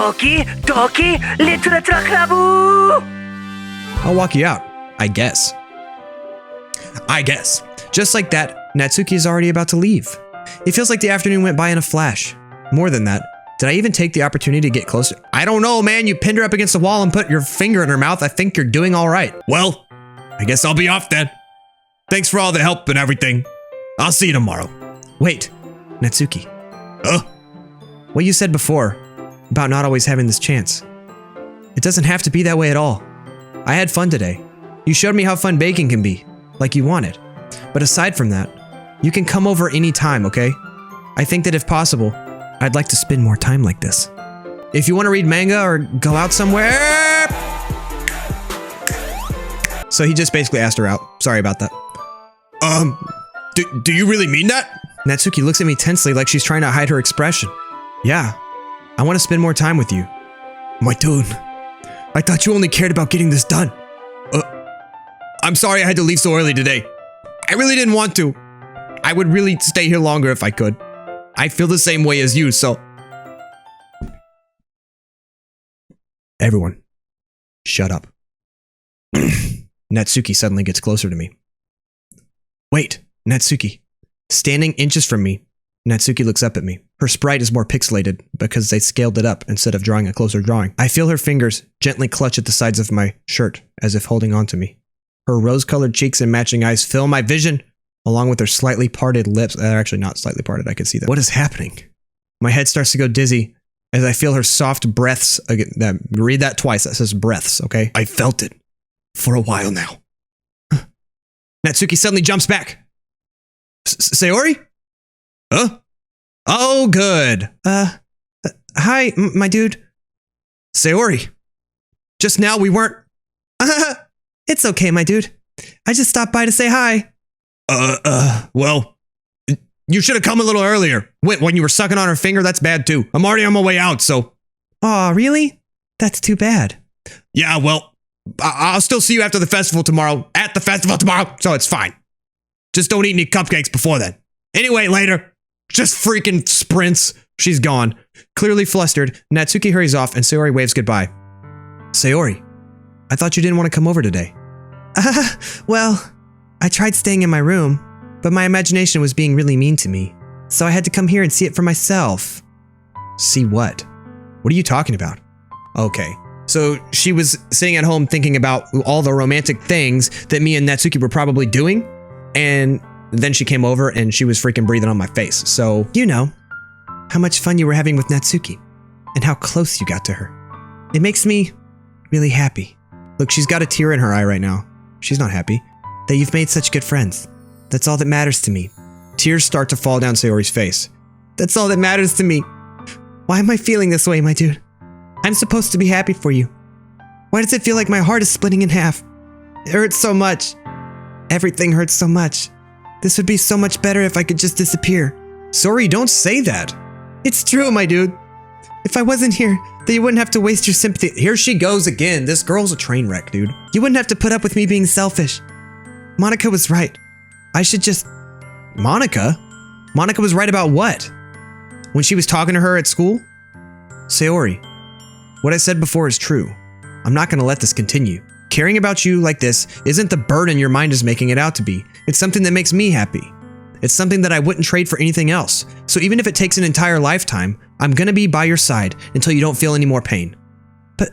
Doki Doki Literatura Clubu! I'll walk you out, I guess. Just like that, Natsuki is already about to leave. It feels like the afternoon went by in a flash. More than that, did I even take the opportunity to get closer? I don't know, man. You pinned her up against the wall and put your finger in her mouth. I think you're doing all right. Well, I guess I'll be off then. Thanks for all the help and everything. I'll see you tomorrow. Wait, Natsuki. Huh? What you said before about not always having this chance. It doesn't have to be that way at all. I had fun today. You showed me how fun baking can be, like you wanted. But aside from that, you can come over anytime, okay? I think that if possible, I'd like to spend more time like this. If you want to read manga or go out somewhere... So he just basically asked her out. Sorry about that. Do you really mean that? Natsuki looks at me tensely like she's trying to hide her expression. Yeah, I want to spend more time with you. My dude, I thought you only cared about getting this done. I'm sorry I had to leave so early today. I really didn't want to. I would really stay here longer if I could. I feel the same way as you, so... Everyone, shut up. Natsuki suddenly gets closer to me. Wait, Natsuki. Standing inches from me, Natsuki looks up at me. Her sprite is more pixelated because they scaled it up instead of drawing a closer drawing. I feel her fingers gently clutch at the sides of my shirt as if holding on to me. Her rose-colored cheeks and matching eyes fill my vision, along with her slightly parted lips. They're actually not slightly parted, I can see that. What is happening? My head starts to go dizzy as I feel her soft breaths. Again, read that twice, that says breaths, okay? I felt it for a while now. Natsuki suddenly jumps back. Sayori? Huh? Oh, good. Hi, my dude. Sayori. Just now we weren't... It's okay, my dude. I just stopped by to say hi. Well, you should have come a little earlier. When you were sucking on her finger, that's bad too. I'm already on my way out, so... Aw, really? That's too bad. Yeah, well, I'll still see you after the festival tomorrow. At the festival tomorrow, so it's fine. Just don't eat any cupcakes before then. Anyway, later. Just freaking sprints. She's gone. Clearly flustered, Natsuki hurries off and Sayori waves goodbye. Sayori, I thought you didn't want to come over today. Well, I tried staying in my room, but my imagination was being really mean to me. So I had to come here and see it for myself. See what? What are you talking about? Okay, so she was sitting at home thinking about all the romantic things that me and Natsuki were probably doing, and then she came over and she was freaking breathing on my face. So, you know, how much fun you were having with Natsuki, and how close you got to her. It makes me really happy. Look, she's got a tear in her eye right now. She's not happy. That you've made such good friends. That's all that matters to me. Tears start to fall down Sayori's face. That's all that matters to me. Why am I feeling this way, my dude? I'm supposed to be happy for you. Why does it feel like my heart is splitting in half? It hurts so much. Everything hurts so much. This would be so much better if I could just disappear. Sorry, don't say that. It's true, my dude. If I wasn't here, then you wouldn't have to waste your sympathy. Here she goes again. This girl's a train wreck, dude. You wouldn't have to put up with me being selfish. Monika was right. I should just... Monika? Monika was right about what? When she was talking to her at school? Sayori, what I said before is true. I'm not going to let this continue. Caring about you like this isn't the burden your mind is making it out to be. It's something that makes me happy. It's something that I wouldn't trade for anything else. So even if it takes an entire lifetime, I'm gonna be by your side until you don't feel any more pain. But...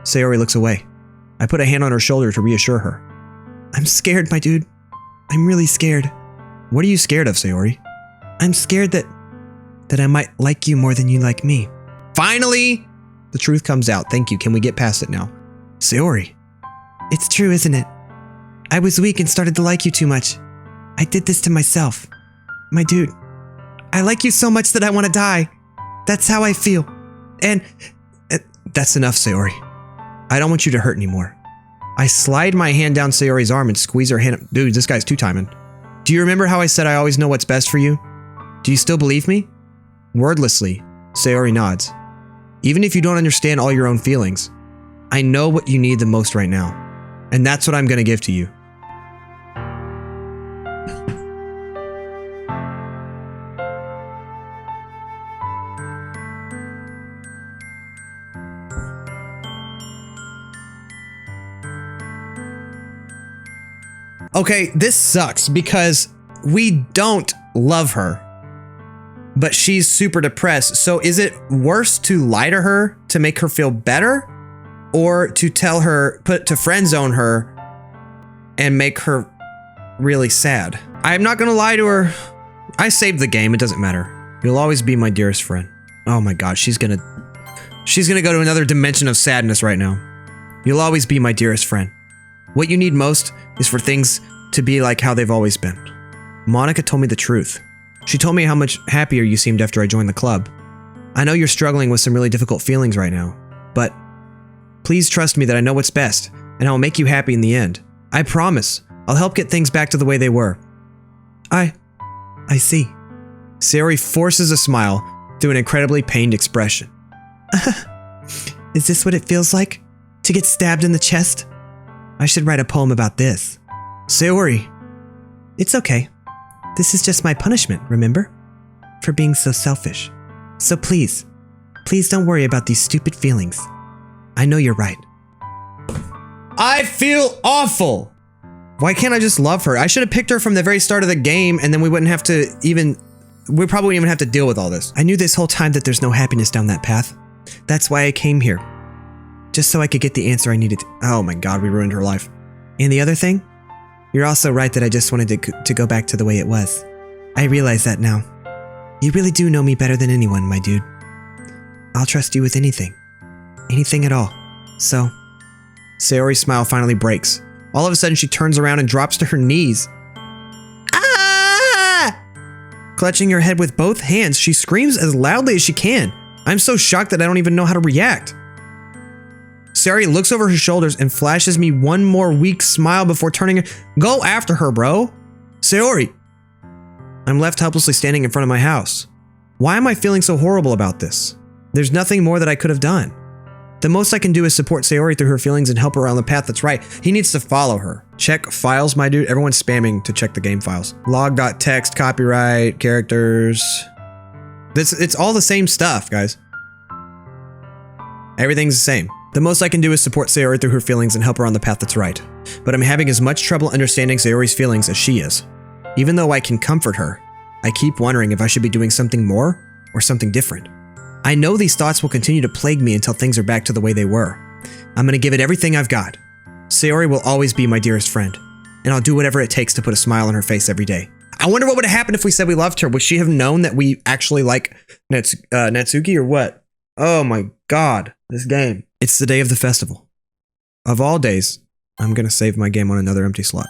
Sayori looks away. I put a hand on her shoulder to reassure her. I'm scared, my dude. I'm really scared. What are you scared of, Sayori? I'm scared that I might like you more than you like me. Finally! The truth comes out. Thank you. Can we get past it now? Sayori. It's true, isn't it? I was weak and started to like you too much. I did this to myself. My dude, I like you so much that I want to die. That's how I feel. And that's enough, Sayori. I don't want you to hurt anymore. I slide my hand down Sayori's arm and squeeze her hand. Dude, this guy's two-timing. Do you remember how I said I always know what's best for you? Do you still believe me? Wordlessly, Sayori nods. Even if you don't understand all your own feelings, I know what you need the most right now. And that's what I'm going to give to you. Okay, this sucks because we don't love her, but she's super depressed. So is it worse to lie to her to make her feel better, or to tell her, to friend zone her and make her really sad? I'm not gonna lie to her. I saved the game, it doesn't matter. You'll always be my dearest friend. Oh my god, she's gonna go to another dimension of sadness right now. You'll always be my dearest friend. What you need most is for things to be like how they've always been. Monika told me the truth. She told me how much happier you seemed after I joined the club. I know you're struggling with some really difficult feelings right now, but please trust me that I know what's best, and I will make you happy in the end. I promise. I'll help get things back to the way they were. I see. Sayori forces a smile through an incredibly pained expression. Is this what it feels like? To get stabbed in the chest? I should write a poem about this. Sayori. It's okay. This is just my punishment, remember? For being so selfish. So please don't worry about these stupid feelings. I know you're right. I feel awful! Why can't I just love her? I should have picked her from the very start of the game, and then we probably wouldn't even have to deal with all this. I knew this whole time that there's no happiness down that path. That's why I came here. Just so I could get the answer I needed. Oh my god, we ruined her life. And the other thing? You're also right that I just wanted to go back to the way it was. I realize that now. You really do know me better than anyone, my dude. I'll trust you with anything. Anything at all. So, Sayori's smile finally breaks. All of a sudden, she turns around and drops to her knees. Ah! Clutching her head with both hands, she screams as loudly as she can. I'm so shocked that I don't even know how to react. Sayori looks over her shoulders and flashes me one more weak smile before turning. Go after her, bro. Sayori. I'm left helplessly standing in front of my house. Why am I feeling so horrible about this? There's nothing more that I could have done. The most I can do is support Sayori through her feelings and help her on the path that's right. He needs to follow her. Check files, my dude. Everyone's spamming to check the game files. Log.txt, copyright, characters. It's all the same stuff, guys. Everything's the same. The most I can do is support Sayori through her feelings and help her on the path that's right. But I'm having as much trouble understanding Sayori's feelings as she is. Even though I can comfort her, I keep wondering if I should be doing something more or something different. I know these thoughts will continue to plague me until things are back to the way they were. I'm gonna give it everything I've got. Sayori will always be my dearest friend, and I'll do whatever it takes to put a smile on her face every day. I wonder what would have happened if we said we loved her. Would she have known that we actually like Natsuki or what? Oh my god, this game. It's the day of the festival. Of all days, I'm gonna save my game on another empty slot.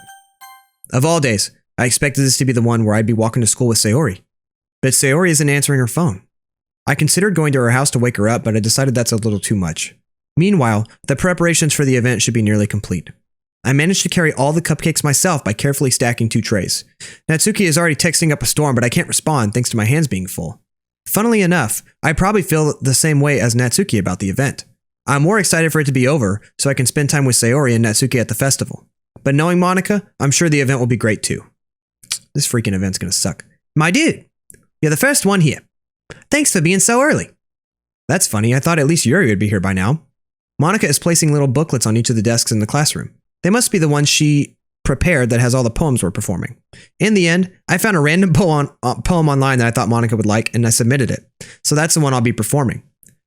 Of all days, I expected this to be the one where I'd be walking to school with Sayori. But Sayori isn't answering her phone. I considered going to her house to wake her up, but I decided that's a little too much. Meanwhile, the preparations for the event should be nearly complete. I managed to carry all the cupcakes myself by carefully stacking 2 trays. Natsuki is already texting up a storm, but I can't respond thanks to my hands being full. Funnily enough, I probably feel the same way as Natsuki about the event. I'm more excited for it to be over so I can spend time with Sayori and Natsuki at the festival. But knowing Monika, I'm sure the event will be great too. This freaking event's gonna suck. My dude, you're the first one here. Thanks for being so early. That's funny, I thought at least Yuri would be here by now. Monika is placing little booklets on each of the desks in the classroom. They must be the ones she prepared that has all the poems we're performing. In the end, I found a random poem online that I thought Monika would like, and I submitted it. So that's the one I'll be performing.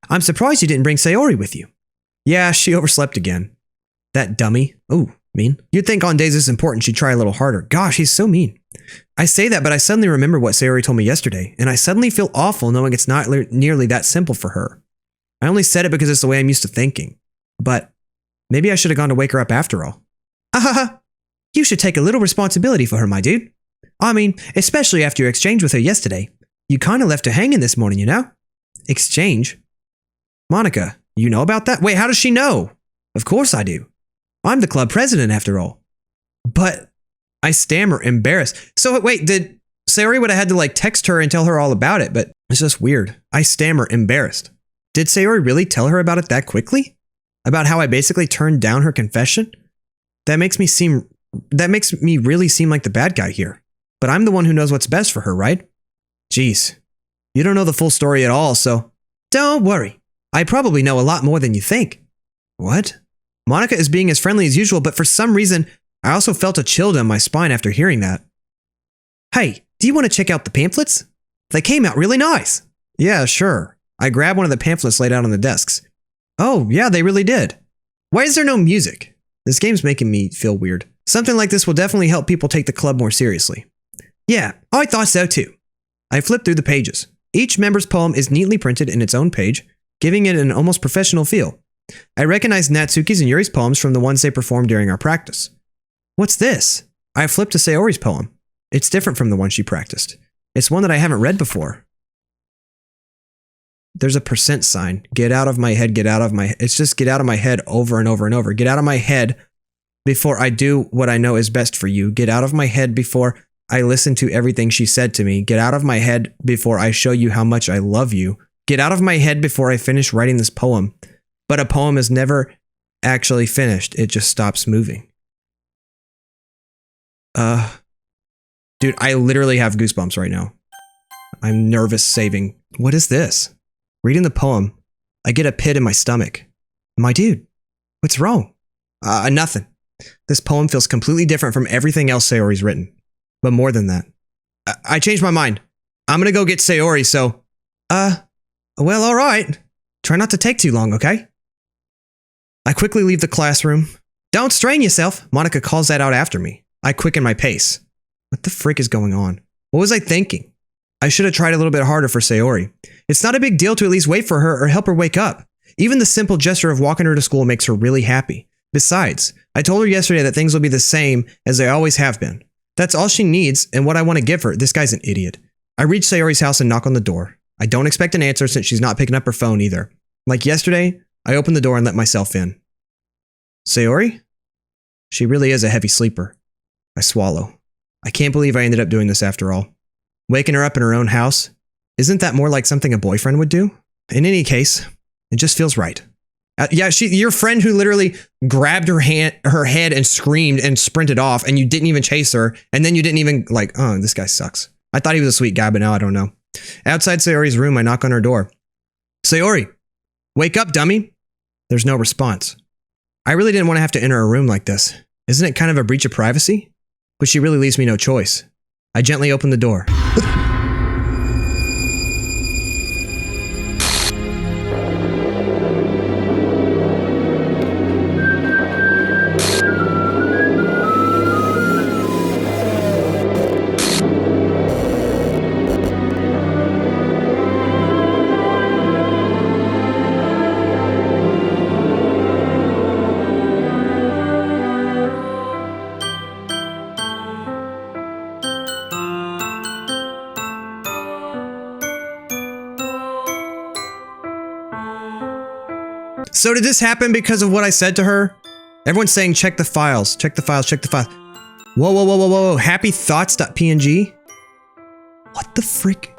I'm surprised you didn't bring Sayori with you. Yeah, she overslept again. That dummy. Ooh, mean. You'd think on days this important she'd try a little harder. Gosh, he's so mean. I say that, but I suddenly remember what Sayori told me yesterday, and I suddenly feel awful knowing it's not nearly that simple for her. I only said it because it's the way I'm used to thinking. But maybe I should have gone to wake her up after all. Ahaha. You should take a little responsibility for her, my dude. I mean, especially after your exchange with her yesterday. You kind of left her hanging this morning, you know? Exchange? Monika, you know about that? Wait, how does she know? Of course I do. I'm the club president after all. But I stammer, embarrassed. So wait, did Sayori would have had to like text her and tell her all about it, but it's just weird. I stammer, embarrassed. Did Sayori really tell her about it that quickly? About how I basically turned down her confession? That makes me really seem like the bad guy here. But I'm the one who knows what's best for her, right? Jeez. You don't know the full story at all, so don't worry. I probably know a lot more than you think. What? Monika is being as friendly as usual, but for some reason, I also felt a chill down my spine after hearing that. Hey, do you want to check out the pamphlets? They came out really nice. Yeah, sure. I grabbed one of the pamphlets laid out on the desks. Oh, yeah, they really did. Why is there no music? This game's making me feel weird. Something like this will definitely help people take the club more seriously. Yeah, I thought so too. I flipped through the pages. Each member's poem is neatly printed in its own page, giving it an almost professional feel. I recognized Natsuki's and Yuri's poems from the ones they performed during our practice. What's this? I flipped to Sayori's poem. It's different from the one she practiced. It's one that I haven't read before. There's a % sign. Get out of my head, get out of my head. It's just get out of my head over and over and over. Get out of my head before I do what I know is best for you. Get out of my head before I listen to everything she said to me. Get out of my head before I show you how much I love you. Get out of my head before I finish writing this poem. But a poem is never actually finished. It just stops moving. Dude, I literally have goosebumps right now. I'm nervous saving. What is this? Reading the poem, I get a pit in my stomach. My dude, what's wrong? Nothing. This poem feels completely different from everything else Sayori's written. But more than that. I changed my mind. I'm gonna go get Sayori, so... well, alright. Try not to take too long, okay? I quickly leave the classroom. Don't strain yourself, Monika calls that out after me. I quicken my pace. What the frick is going on? What was I thinking? I should have tried a little bit harder for Sayori. It's not a big deal to at least wait for her or help her wake up. Even the simple gesture of walking her to school makes her really happy. Besides, I told her yesterday that things will be the same as they always have been. That's all she needs and what I want to give her. This guy's an idiot. I reach Sayori's house and knock on the door. I don't expect an answer since she's not picking up her phone either. Like yesterday, I open the door and let myself in. Sayori? She really is a heavy sleeper. I swallow. I can't believe I ended up doing this after all. Waking her up in her own house? Isn't that more like something a boyfriend would do? In any case, it just feels right. Yeah, your friend who literally grabbed her head and screamed and sprinted off, and you didn't even chase her, and then you didn't even oh, this guy sucks. I thought he was a sweet guy, but now I don't know. Outside Sayori's room, I knock on her door. Sayori, wake up, dummy. There's no response. I really didn't want to have to enter her room like this. Isn't it kind of a breach of privacy? But she really leaves me no choice. I gently open the door. So did this happen because of what I said to her? Everyone's saying check the files, check the files, check the files. Whoa, whoa, whoa, whoa, whoa, happythoughts.png? What the frick?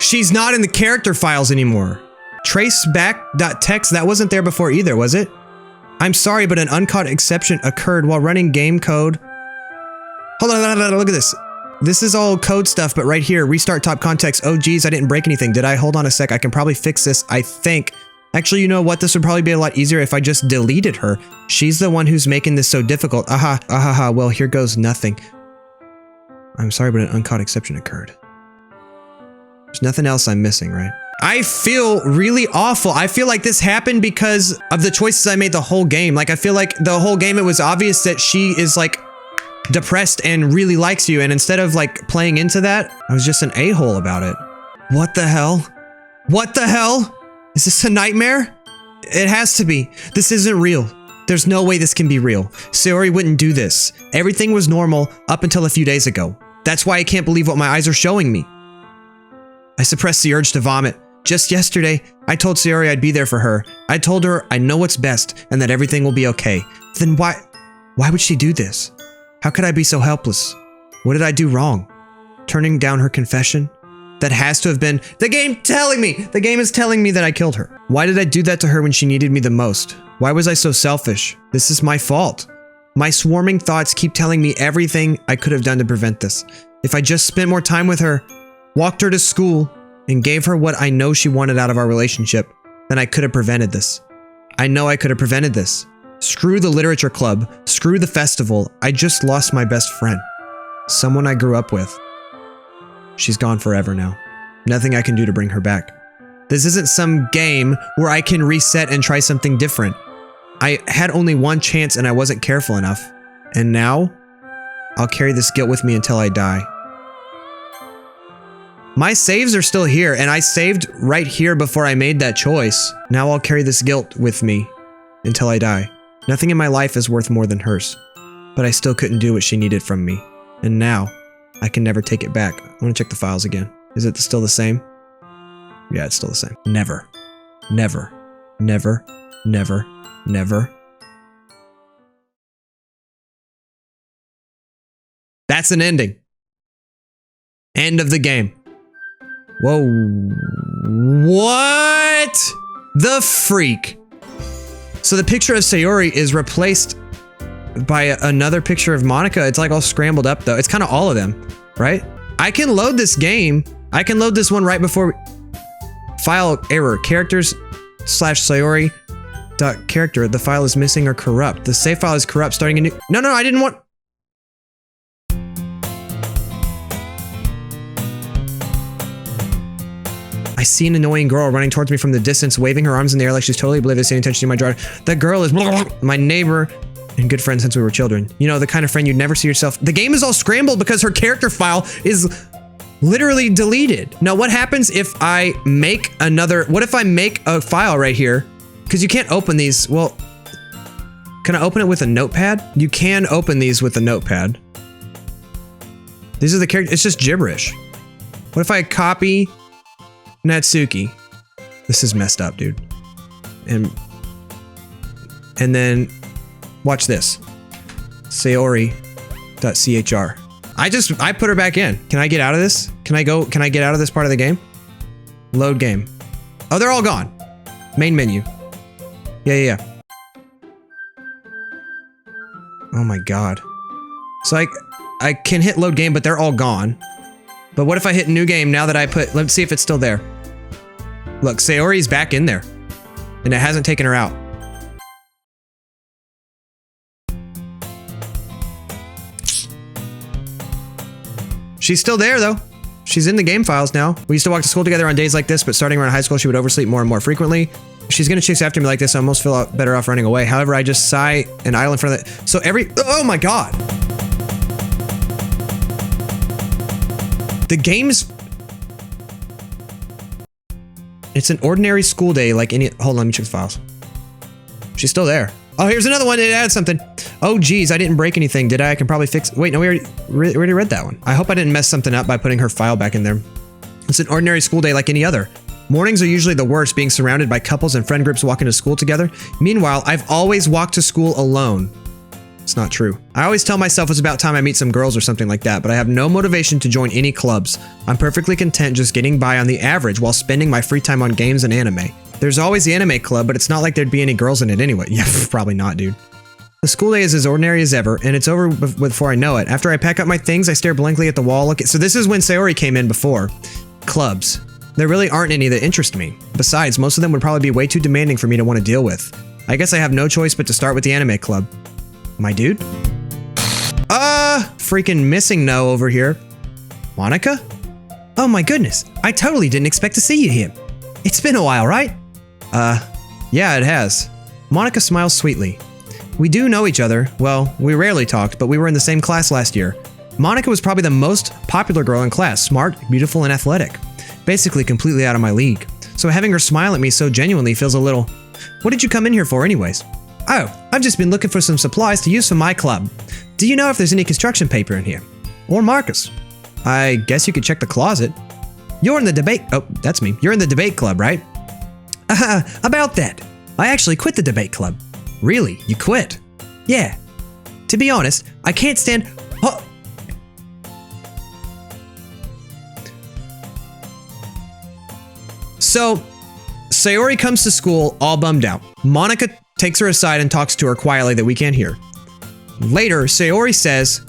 She's not in the character files anymore. Traceback.txt, that wasn't there before either, was it? I'm sorry, but an uncaught exception occurred while running game code. Hold on, look at this. This is all code stuff, but right here, restart top context. Oh geez, I didn't break anything, did I? Hold on a sec, I can probably fix this, I think. Actually, you know what? This would probably be a lot easier if I just deleted her. She's the one who's making this so difficult. Well, here goes nothing. I'm sorry, but an uncaught exception occurred. There's nothing else I'm missing, right? I feel really awful. I feel like this happened because of the choices I made the whole game. Like, I feel like the whole game, it was obvious that she is like depressed and really likes you. And instead of like playing into that, I was just an a-hole about it. What the hell? What the hell? Is this a nightmare? It has to be. This isn't real. There's no way this can be real. Sayori wouldn't do this. Everything was normal up until a few days ago. That's why I can't believe what my eyes are showing me. I suppressed the urge to vomit. Just yesterday, I told Sayori I'd be there for her. I told her I know what's best and that everything will be okay. Then why would she do this? How could I be so helpless? What did I do wrong? Turning down her confession? That has to have been the game telling me. The game is telling me that I killed her. Why did I do that to her when she needed me the most? Why was I so selfish? This is my fault. My swarming thoughts keep telling me everything I could have done to prevent this. If I just spent more time with her, walked her to school, and gave her what I know she wanted out of our relationship, then I could have prevented this. I know I could have prevented this. Screw the literature club. Screw the festival. I just lost my best friend. Someone I grew up with. She's gone forever now. Nothing I can do to bring her back. This isn't some game where I can reset and try something different. I had only one chance and I wasn't careful enough. And now, I'll carry this guilt with me until I die. My saves are still here, and I saved right here before I made that choice. Now I'll carry this guilt with me until I die. Nothing in my life is worth more than hers. But I still couldn't do what she needed from me. And now, I can never take it back. I want to check the files again. Is it still the same? Yeah, it's still the same. Never. Never. Never. Never. Never. That's an ending. End of the game. Whoa. What the freak? So the picture of Sayori is replaced by another picture of Monika. It's like all scrambled up though. It's kind of all of them, right? I can load this game. I can load this one right before file error. Characters/Sayori .character. The file is missing or corrupt. The save file is corrupt. Starting a new. No, I didn't want. I see an annoying girl running towards me from the distance, waving her arms in the air like she's totally oblivious to any attention to my daughter. That girl is my neighbor and good friend since we were children. You know, the kind of friend you'd never see yourself. The game is all scrambled because her character file is literally deleted. Now, what happens if I make another... What if I make a file right here? Because you can't open these. Well, can I open it with a notepad? You can open these with a notepad. These are the characters. It's just gibberish. What if I copy Natsuki? This is messed up, dude. And then watch this. Sayori.chr. I put her back in. Can I get out of this? Can I get out of this part of the game? Load game. Oh, they're all gone. Main menu. Yeah. Oh my god. So I can hit load game, but they're all gone. But what if I hit new game now that I put... Let's see if it's still there. Look, Sayori's back in there. And it hasn't taken her out. She's still there, though. She's in the game files now. We used to walk to school together on days like this, but starting around high school, she would oversleep more and more frequently. She's gonna chase after me like this, I almost feel better off running away. However, I just sigh and idle in front of it. So oh my god. The game's... It's an ordinary school day like any... Hold on, let me check the files. She's still there. Oh, here's another one. It adds something. Oh, geez, I didn't break anything, did I? I can probably fix... Wait, no, we already read that one. I hope I didn't mess something up by putting her file back in there. It's an ordinary school day like any other. Mornings are usually the worst, being surrounded by couples and friend groups walking to school together. Meanwhile, I've always walked to school alone. It's not true. I always tell myself it's about time I meet some girls or something like that, but I have no motivation to join any clubs. I'm perfectly content just getting by on the average while spending my free time on games and anime. There's always the anime club, but it's not like there'd be any girls in it anyway. Yeah, probably not, dude. The school day is as ordinary as ever, and it's over before I know it. After I pack up my things, I stare blankly at the wall. So this is when Sayori came in before. Clubs. There really aren't any that interest me. Besides, most of them would probably be way too demanding for me to want to deal with. I guess I have no choice but to start with the anime club. My dude? Freaking missing no over here. Monika? Oh my goodness, I totally didn't expect to see you here. It's been a while, right? Yeah, it has. Monika smiles sweetly. We do know each other. Well, we rarely talked, but we were in the same class last year. Monika was probably the most popular girl in class, smart, beautiful, and athletic. Basically completely out of my league. So having her smile at me so genuinely feels a little... What did you come in here for anyways? Oh, I've just been looking for some supplies to use for my club. Do you know if there's any construction paper in here? Or markers? I guess you could check the closet. You're in the debate... Oh, that's me. You're in the debate club, right? About that. I actually quit the debate club. Really? You quit? Yeah. To be honest, I can't stand... Oh. So, Sayori comes to school all bummed out. Monika takes her aside and talks to her quietly that we can't hear. Later, Sayori says,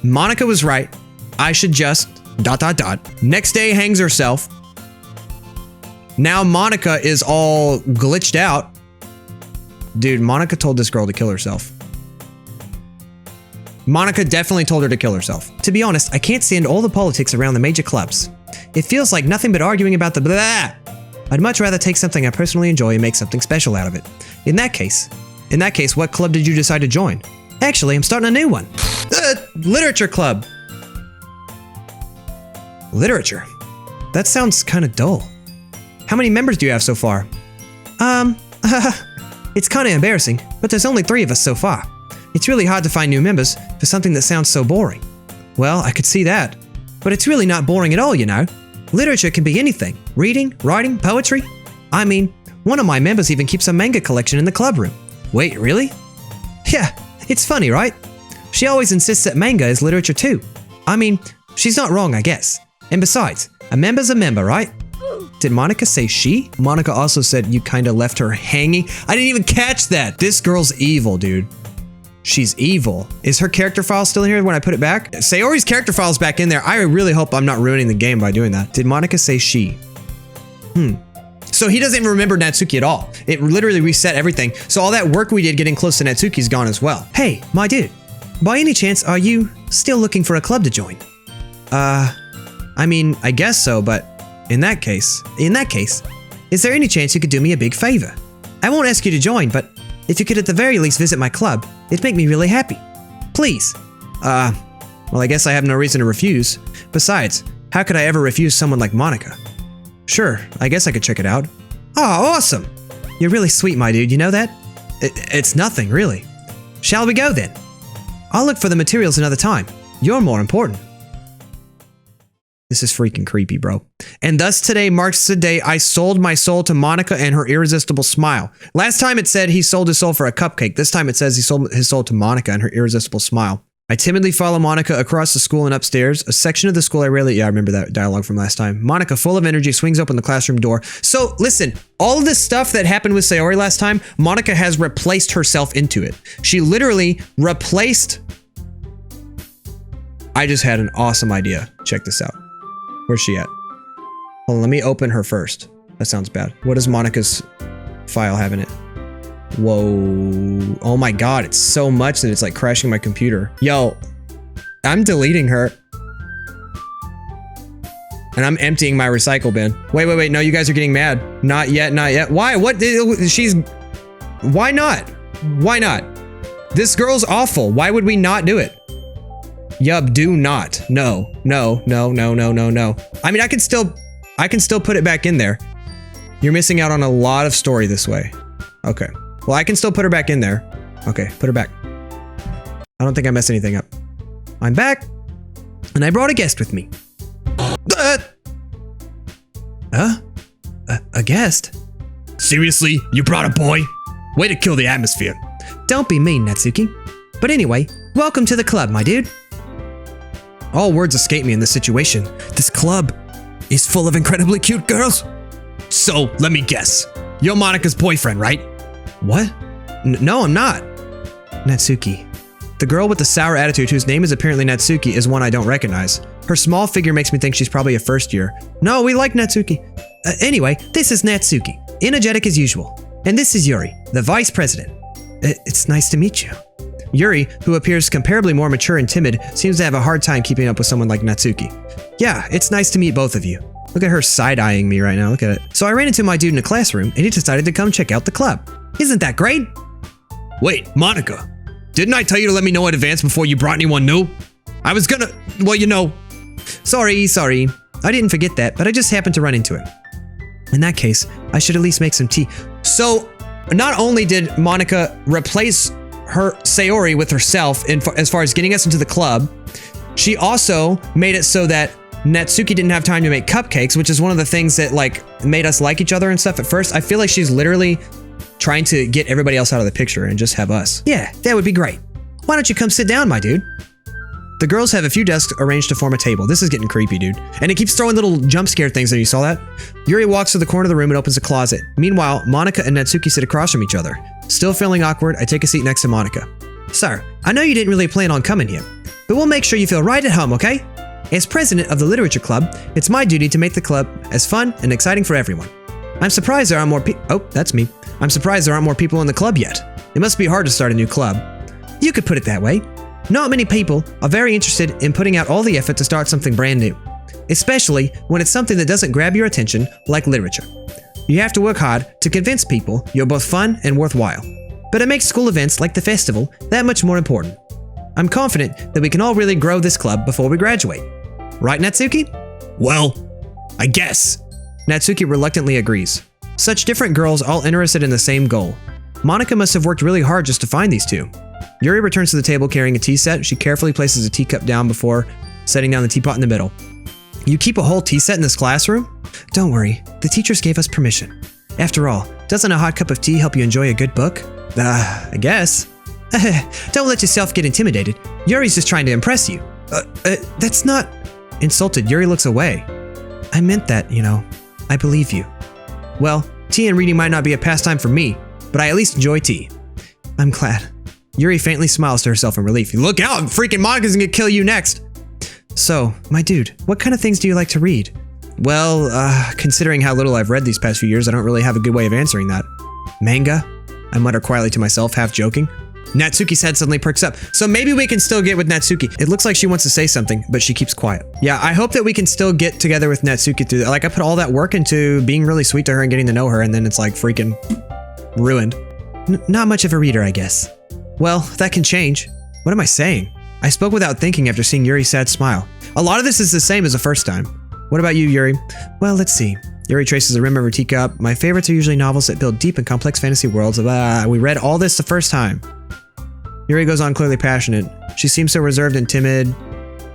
Monika was right. I should just ... Next day hangs herself. Now Monika is all glitched out. Dude, Monika told this girl to kill herself. Monika definitely told her to kill herself. To be honest, I can't stand all the politics around the major clubs. It feels like nothing but arguing about the blah. I'd much rather take something I personally enjoy and make something special out of it. In that case, what club did you decide to join? Actually, I'm starting a new one. Literature club. Literature? That sounds kind of dull. How many members do you have so far? It's kind of embarrassing, but there's only 3 of us so far. It's really hard to find new members for something that sounds so boring. Well, I could see that. But it's really not boring at all, you know. Literature can be anything. Reading, writing, poetry. I mean, one of my members even keeps a manga collection in the club room. Wait, really? Yeah, it's funny, right? She always insists that manga is literature too. I mean, she's not wrong, I guess. And besides, a member's a member, right? Did Monika say she? Monika also said you kinda left her hanging. I didn't even catch that. This girl's evil, dude. She's evil. Is her character file still in here when I put it back? Sayori's character file's back in there. I really hope I'm not ruining the game by doing that. Did Monika say she? So he doesn't even remember Natsuki at all. It literally reset everything. So all that work we did getting close to Natsuki's gone as well. Hey, my dude. By any chance, are you still looking for a club to join? I mean, I guess so, but in that case, is there any chance you could do me a big favor? I won't ask you to join, but if you could at the very least visit my club, it'd make me really happy. Please. Well, I guess I have no reason to refuse. Besides, how could I ever refuse someone like Monika? Sure, I guess I could check it out. Oh, awesome. You're really sweet, my dude, you know that? It's nothing, really. Shall we go then? I'll look for the materials another time. You're more important. This is freaking creepy, bro. And thus today marks the day I sold my soul to Monika and her irresistible smile. Last time it said he sold his soul for a cupcake. This time it says he sold his soul to Monika and her irresistible smile. I timidly follow Monika across the school and upstairs. A section of the school I remember that dialogue from last time. Monika, full of energy, swings open the classroom door. So listen, all of this stuff that happened with Sayori last time, Monika has replaced herself into it. She literally replaced... I just had an awesome idea. Check this out. Where's she at? Hold on, let me open her first. That sounds bad. What does Monika's file have in it? Whoa. Oh my god, it's so much that it's like crashing my computer. Yo, I'm deleting her. And I'm emptying my recycle bin. Wait. No, you guys are getting mad. Not yet. Why? Why not? Why not? This girl's awful. Why would we not do it? Yup, do not. No. I mean, I can still put it back in there. You're missing out on a lot of story this way. Okay. Well, I can still put her back in there. Okay, put her back. I don't think I messed anything up. I'm back, and I brought a guest with me. A guest? Seriously? You brought a boy? Way to kill the atmosphere. Don't be mean, Natsuki. But anyway, welcome to the club, my dude. All words escape me in this situation. This club is full of incredibly cute girls. So, let me guess. You're Monika's boyfriend, right? What? No, I'm not. Natsuki. The girl with the sour attitude whose name is apparently Natsuki is one I don't recognize. Her small figure makes me think she's probably a first year. No, we like Natsuki. Anyway, this is Natsuki, energetic as usual. And this is Yuri, the vice president. It's nice to meet you. Yuri, who appears comparably more mature and timid, seems to have a hard time keeping up with someone like Natsuki. Yeah, it's nice to meet both of you. Look at her side-eyeing me right now, look at it. So I ran into my dude in a classroom, and he decided to come check out the club. Isn't that great? Wait, Monika. Didn't I tell you to let me know in advance before you brought anyone new? I was gonna, well, you know. Sorry. I didn't forget that, but I just happened to run into him. In that case, I should at least make some tea. So, not only did Monika replace her Sayori with herself as far as getting us into the club, she also made it so that Natsuki didn't have time to make cupcakes, which is one of the things that like made us like each other and stuff at first. I feel like she's literally trying to get everybody else out of the picture and just have us. Yeah, that would be great. Why don't you come sit down, my dude? The girls have a few desks arranged to form a table. This is getting creepy, dude. And it keeps throwing little jump scare things there. You saw that? Yuri walks to the corner of the room and opens a closet. Meanwhile, Monika and Natsuki sit across from each other. Still feeling awkward, I take a seat next to Monika. So, I know you didn't really plan on coming here, but we'll make sure you feel right at home, okay? As president of the literature club, it's my duty to make the club as fun and exciting for everyone. I'm surprised there aren't more people. Oh, that's me. I'm surprised there aren't more people in the club yet. It must be hard to start a new club. You could put it that way. Not many people are very interested in putting out all the effort to start something brand new, especially when it's something that doesn't grab your attention like literature. You have to work hard to convince people you're both fun and worthwhile. But it makes school events like the festival that much more important. I'm confident that we can all really grow this club before we graduate. Right, Natsuki? Well, I guess. Natsuki reluctantly agrees. Such different girls all interested in the same goal. Monika must have worked really hard just to find these two. Yuri returns to the table carrying a tea set. She carefully places a teacup down before setting down the teapot in the middle. You keep a whole tea set in this classroom? Don't worry, the teachers gave us permission. After all, doesn't a hot cup of tea help you enjoy a good book? I guess. Don't let yourself get intimidated. Yuri's just trying to impress you. That's not... Insulted, Yuri looks away. I meant that, you know. I believe you. Well, tea and reading might not be a pastime for me, but I at least enjoy tea. I'm glad. Yuri faintly smiles to herself in relief. Look out, freaking Monika's gonna kill you next. So, my dude, what kind of things do you like to read? Well, considering how little I've read these past few years, I don't really have a good way of answering that. Manga? I mutter quietly to myself, half joking. Natsuki's head suddenly perks up. So maybe we can still get with Natsuki. It looks like she wants to say something, but she keeps quiet. Yeah, I hope that we can still get together with Natsuki through that. Like, I put all that work into being really sweet to her and getting to know her, and then it's like freaking ruined. Not much of a reader, I guess. Well, that can change. What am I saying? I spoke without thinking after seeing Yuri's sad smile. A lot of this is the same as the first time. What about you, Yuri? Well, let's see. Yuri traces the rim of her teacup. My favorites are usually novels that build deep and complex fantasy worlds. We read all this the first time. Yuri goes on, clearly passionate. She seems so reserved and timid.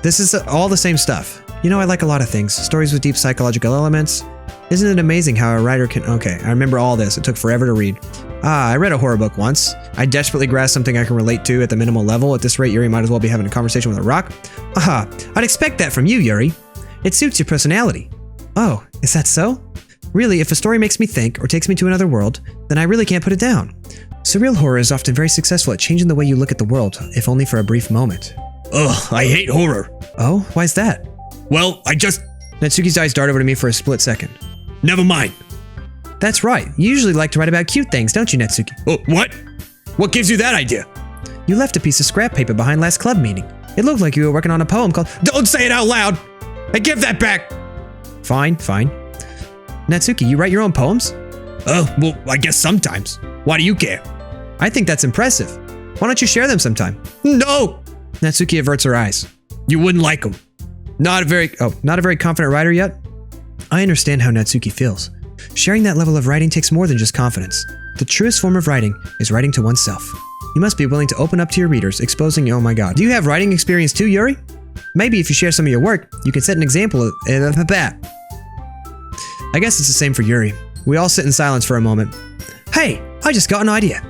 This is all the same stuff. You know, I like a lot of things. Stories with deep psychological elements. Isn't it amazing how a writer can... Okay, I remember all this. It took forever to read. I read a horror book once. I desperately grasped something I can relate to at the minimal level. At this rate, Yuri might as well be having a conversation with a rock. I'd expect that from you, Yuri. It suits your personality. Oh, is that so? Really, if a story makes me think or takes me to another world, then I really can't put it down. Surreal horror is often very successful at changing the way you look at the world, if only for a brief moment. Ugh, I hate horror. Oh, why's that? Well, Natsuki's eyes dart over to me for a split second. Never mind. That's right. You usually like to write about cute things, don't you, Natsuki? Oh, what? What gives you that idea? You left a piece of scrap paper behind last club meeting. It looked like you were working on a poem called... Don't say it out loud! I give that back! Fine. Natsuki, you write your own poems? Oh, well, I guess sometimes. Why do you care? I think that's impressive. Why don't you share them sometime? No! Natsuki averts her eyes. You wouldn't like them. Not a very confident writer yet? I understand how Natsuki feels. Sharing that level of writing takes more than just confidence. The truest form of writing is writing to oneself. You must be willing to open up to your readers, exposing... Oh my god. Do you have writing experience too, Yuri? Maybe if you share some of your work, you can set an example of that. I guess it's the same for Yuri. We all sit in silence for a moment. Hey, I just got an idea.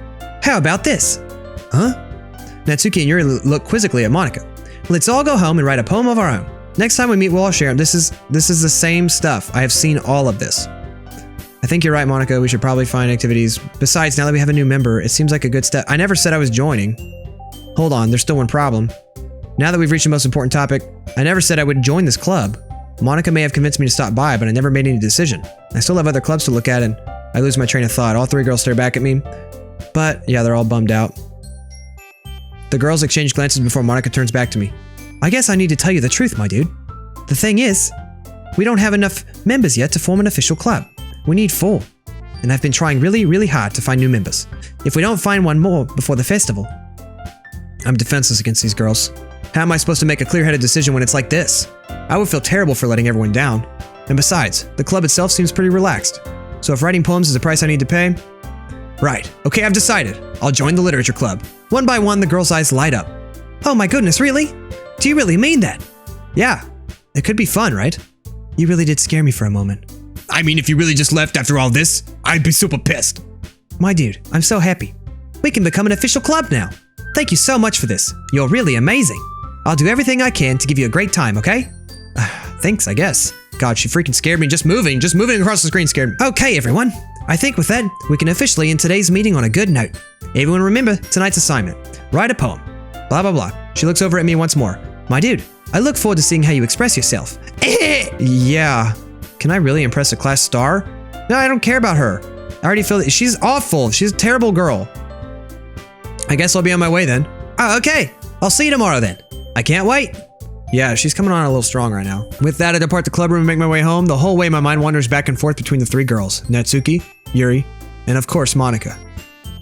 How about this? Huh? Natsuki and Yuri look quizzically at Monika. Let's all go home and write a poem of our own. Next time we meet, we'll all share them. This is the same stuff. I have seen all of this. I think you're right, Monika. We should probably find activities. Besides, now that we have a new member, it seems like a good step. I never said I was joining. Hold on, there's still one problem. Now that we've reached the most important topic, I never said I would join this club. Monika may have convinced me to stop by, but I never made any decision. I still have other clubs to look at, and I lose my train of thought. All three girls stare back at me. But, yeah, they're all bummed out. The girls exchange glances before Monika turns back to me. I guess I need to tell you the truth, my dude. The thing is, we don't have enough members yet to form an official club. We need 4. And I've been trying really, really hard to find new members. If we don't find one more before the festival... I'm defenseless against these girls. How am I supposed to make a clear-headed decision when it's like this? I would feel terrible for letting everyone down. And besides, the club itself seems pretty relaxed. So if writing poems is the price I need to pay... Right. Okay, I've decided. I'll join the literature club. One by one, the girls' eyes light up. Oh my goodness, really? Do you really mean that? Yeah. It could be fun, right? You really did scare me for a moment. I mean, if you really just left after all this, I'd be super pissed. My dude, I'm so happy. We can become an official club now. Thank you so much for this. You're really amazing. I'll do everything I can to give you a great time, okay? Thanks, I guess. God, she freaking scared me. Just moving across the screen scared me. Okay, everyone. I think with that, we can officially end today's meeting on a good note. Everyone remember tonight's assignment. Write a poem. Blah, blah, blah. She looks over at me once more. My dude, I look forward to seeing how you express yourself. Yeah. Can I really impress a class star? No, I don't care about her. I already feel that she's awful. She's a terrible girl. I guess I'll be on my way then. Oh, okay. I'll see you tomorrow then. I can't wait. Yeah, she's coming on a little strong right now. With that, I depart the club room and make my way home. The whole way, my mind wanders back and forth between the three girls, Natsuki, Yuri, and of course, Monika.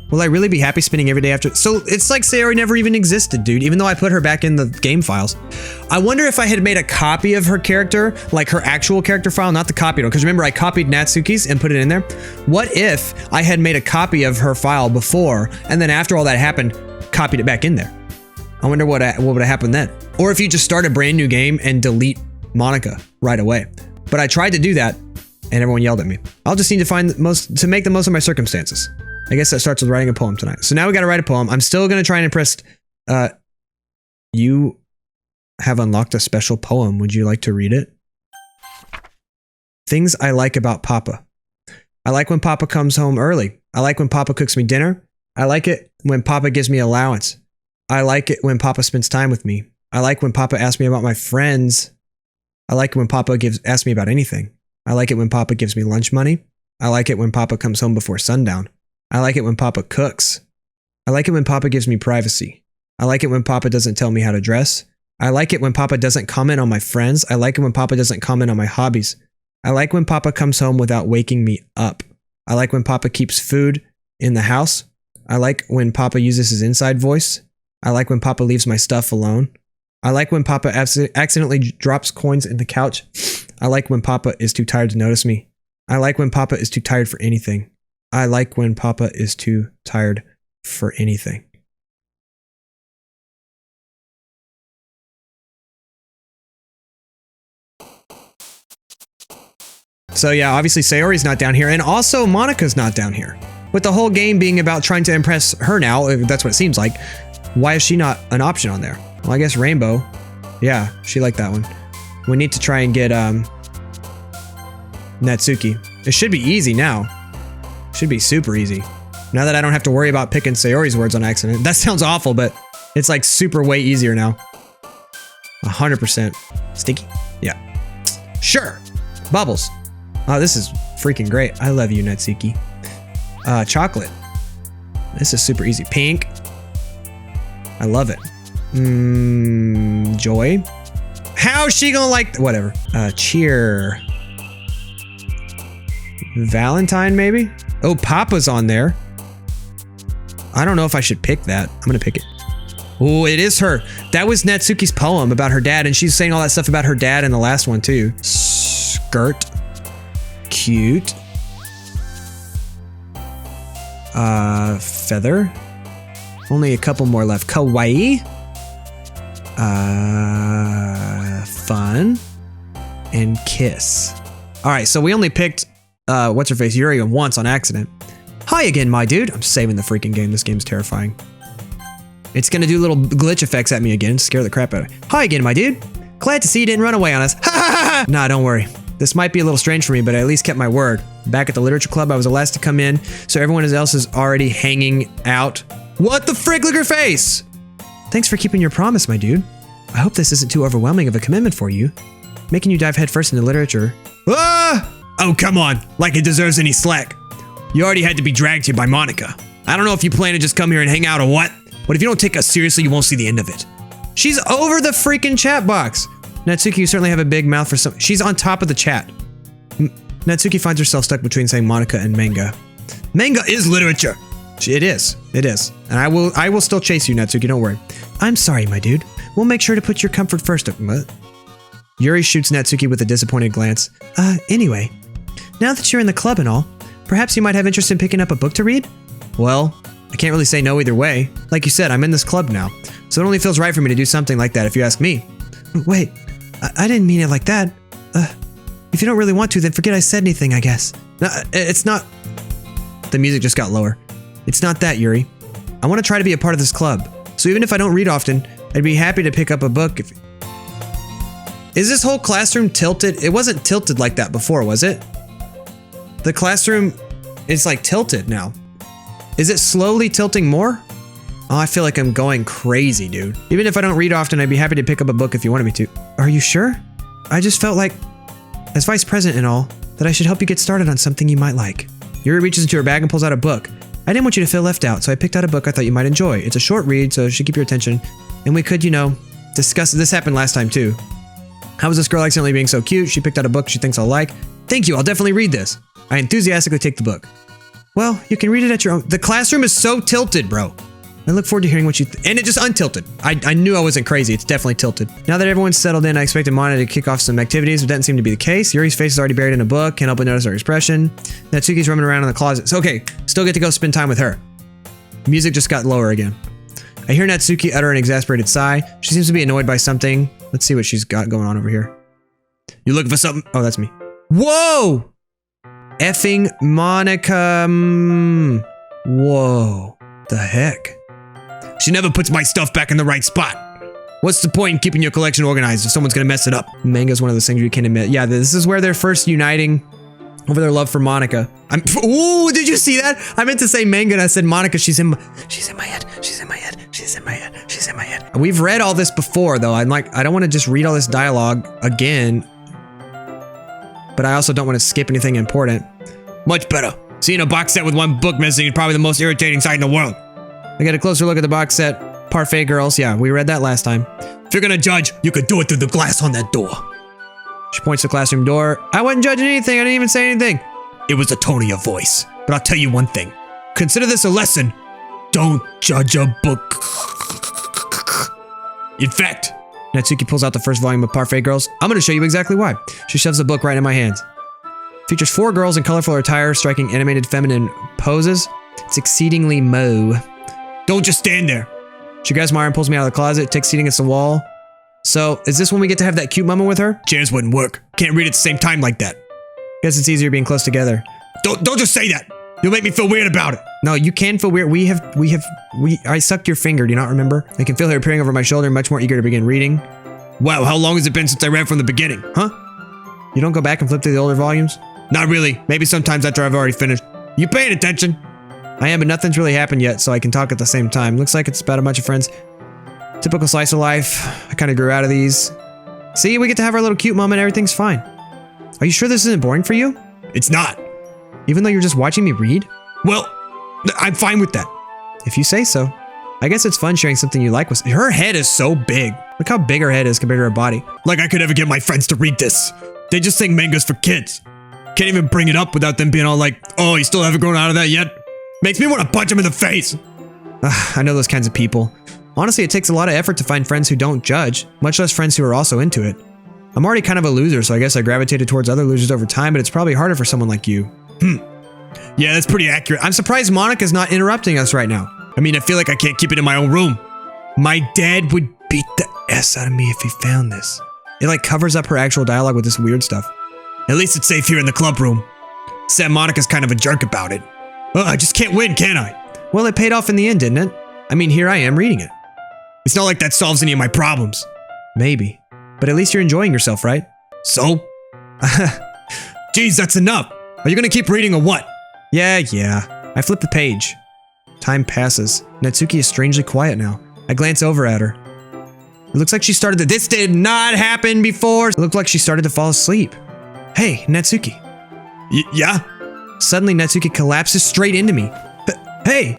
Will I really be happy spending every day after? So it's like Sayori never even existed, dude, even though I put her back in the game files. I wonder if I had made a copy of her character, like her actual character file, not the copied one, because remember I copied Natsuki's and put it in there. What if I had made a copy of her file before, and then after all that happened, copied it back in there? I wonder what would have happened then. Or if you just start a brand new game and delete Monika right away. But I tried to do that, and everyone yelled at me. I'll just need to find to make the most of my circumstances. I guess that starts with writing a poem tonight. So now we got to write a poem. I'm still going to try and impress. You have unlocked a special poem. Would you like to read it? Things I like about Papa. I like when Papa comes home early. I like when Papa cooks me dinner. I like it when Papa gives me allowance. I like it when Papa spends time with me. I like when Papa asks me about my friends. I like it when Papa asks me about anything. I like it when Papa gives me lunch money. I like it when Papa comes home before sundown. I like it when Papa cooks. I like it when Papa gives me privacy. I like it when Papa doesn't tell me how to dress. I like it when Papa doesn't comment on my friends. I like it when Papa doesn't comment on my hobbies. I like when Papa comes home without waking me up. I like when Papa keeps food in the house. I like when Papa uses his inside voice. I like when Papa leaves my stuff alone. I like when Papa accidentally drops coins in the couch. I like when Papa is too tired to notice me. I like when Papa is too tired for anything. I like when Papa is too tired for anything. So yeah, obviously Sayori's not down here, and also Monika's not down here. With the whole game being about trying to impress her now, that's what it seems like, why is she not an option on there? Well, I guess Rainbow. Yeah, she liked that one. We need to try and get Natsuki. It should be easy now. Should be super easy. Now that I don't have to worry about picking Sayori's words on accident. That sounds awful, but it's like super way easier now. 100%. Sticky? Yeah. Sure. Bubbles. Oh, this is freaking great. I love you, Natsuki. Chocolate. This is super easy. Pink. I love it. Joy. How's she gonna like... Whatever. Cheer. Valentine, maybe? Oh, Papa's on there. I don't know if I should pick that. I'm gonna pick it. Oh, it is her. That was Natsuki's poem about her dad, and she's saying all that stuff about her dad in the last one, too. Skirt. Cute. Feather. Only a couple more left. Kawaii. Fun. And kiss. Alright, so we only picked, what's her face, Yuri once on accident. Hi again, my dude. I'm saving the freaking game. This game's terrifying. It's gonna do little glitch effects at me again, scare the crap out of me. Hi again, my dude. Glad to see you didn't run away on us. Ha ha ha! Nah, don't worry. This might be a little strange for me, but I at least kept my word. Back at the literature club, I was the last to come in, so everyone else is already hanging out. What the frick? Look at her face! Thanks for keeping your promise, my dude. I hope this isn't too overwhelming of a commitment for you. Making you dive headfirst into literature. Ah! Oh, come on. Like it deserves any slack. You already had to be dragged here by Monika. I don't know if you plan to just come here and hang out or what, but if you don't take us seriously, you won't see the end of it. She's over the freaking chat box. Natsuki, you certainly have a big mouth for some... She's on top of the chat. Natsuki finds herself stuck between saying Monika and manga. Manga is literature. It is. It is. And I will still chase you, Natsuki, don't worry. I'm sorry, my dude. We'll make sure to put your comfort first. What? Yuri shoots Natsuki with a disappointed glance. Anyway. Now that you're in the club and all, perhaps you might have interest in picking up a book to read? Well, I can't really say no either way. Like you said, I'm in this club now, so it only feels right for me to do something like that if you ask me. Wait, I didn't mean it like that. If you don't really want to, then forget I said anything, I guess. No, it's not... The music just got lower. It's not that, Yuri. I want to try to be a part of this club, so even if I don't read often, I'd be happy to pick up a book if... Is this whole classroom tilted? It wasn't tilted like that before, was it? The classroom is like tilted now. Is it slowly tilting more? Oh, I feel like I'm going crazy, dude. Even if I don't read often, I'd be happy to pick up a book if you wanted me to. Are you sure? I just felt like, as vice president and all, that I should help you get started on something you might like. Yuri reaches into her bag and pulls out a book. I didn't want you to feel left out, so I picked out a book I thought you might enjoy. It's a short read, so it should keep your attention. And we could, you know, discuss. This happened last time, too. How was this girl accidentally being so cute? She picked out a book she thinks I'll like. Thank you, I'll definitely read this. I enthusiastically take the book. Well, you can read it at your own. The classroom is so tilted, bro. I look forward to hearing what you and it just untilted. I knew I wasn't crazy. It's definitely tilted. Now that everyone's settled in, I expected Monika to kick off some activities, but that didn't seem to be the case. Yuri's face is already buried in a book. Can't help but notice her expression. Natsuki's roaming around in the closet. So okay, still get to go spend time with her. Music just got lower again. I hear Natsuki utter an exasperated sigh. She seems to be annoyed by something. Let's see what she's got going on over here. You looking for something? Oh, that's me. Whoa! Effing Monika. Whoa. The heck? She never puts my stuff back in the right spot. What's the point in keeping your collection organized if someone's gonna mess it up? Manga's one of those things you can admit. Yeah, this is where they're first uniting over their love for Monika. Ooh, did you see that? I meant to say manga and I said Monika. She's in my head. She's in my head. She's in my head. She's in my head. We've read all this before though. I'm like, I don't want to just read all this dialogue again. But I also don't want to skip anything important. Much better. Seeing a box set with one book missing is probably the most irritating sight in the world. I get a closer look at the box set. Parfait Girls. Yeah, we read that last time. If you're gonna judge, you could do it through the glass on that door. She points to the classroom door. I wasn't judging anything. I didn't even say anything. It was the tone of your voice. But I'll tell you one thing. Consider this a lesson. Don't judge a book. In fact, Natsuki pulls out the first volume of Parfait Girls. I'm going to show you exactly why. She shoves the book right in my hands. Features 4 girls in colorful attire striking animated feminine poses. It's exceedingly mo. Don't just stand there. She grabs my arm and pulls me out of the closet, takes seat against the wall. So, is this when we get to have that cute moment with her? Chairs wouldn't work. Can't read at the same time like that. Guess it's easier being close together. Don't just say that. You'll make me feel weird about it. No, you can feel weird. I sucked your finger. Do you not remember? I can feel her peering over my shoulder, much more eager to begin reading. Wow, how long has it been since I read from the beginning, huh? You don't go back and flip through the older volumes? Not really. Maybe sometimes after I've already finished. You paying attention? I am, but nothing's really happened yet, so I can talk at the same time. Looks like it's about a bunch of friends. Typical slice of life. I kind of grew out of these. See, we get to have our little cute moment. Everything's fine. Are you sure this isn't boring for you? It's not. Even though you're just watching me read? Well, I'm fine with that. If you say so. I guess it's fun sharing something you like with... Her head is so big. Look how big her head is compared to her body. Like I could ever get my friends to read this. They just think manga's for kids. Can't even bring it up without them being all like, oh, you still haven't grown out of that yet? Makes me want to punch him in the face. I know those kinds of people. Honestly, it takes a lot of effort to find friends who don't judge, much less friends who are also into it. I'm already kind of a loser, so I guess I gravitated towards other losers over time, but it's probably harder for someone like you. Yeah, that's pretty accurate. I'm surprised Monika's not interrupting us right now. I mean, I feel like I can't keep it in my own room. My dad would beat the S out of me if he found this. It like covers up her actual dialogue with this weird stuff. At least it's safe here in the club room. Except Monika's kind of a jerk about it. I just can't win, can I? Well, it paid off in the end, didn't it? I mean, here I am reading it. It's not like that solves any of my problems. Maybe. But at least you're enjoying yourself, right? So? Geez, that's enough. Are you gonna keep reading or what? Yeah. I flip the page. Time passes. Natsuki is strangely quiet now. I glance over at her. It looks like she started to— This did not happen before! It looked like she started to fall asleep. Hey, Natsuki. Yeah? Suddenly, Natsuki collapses straight into me. Hey!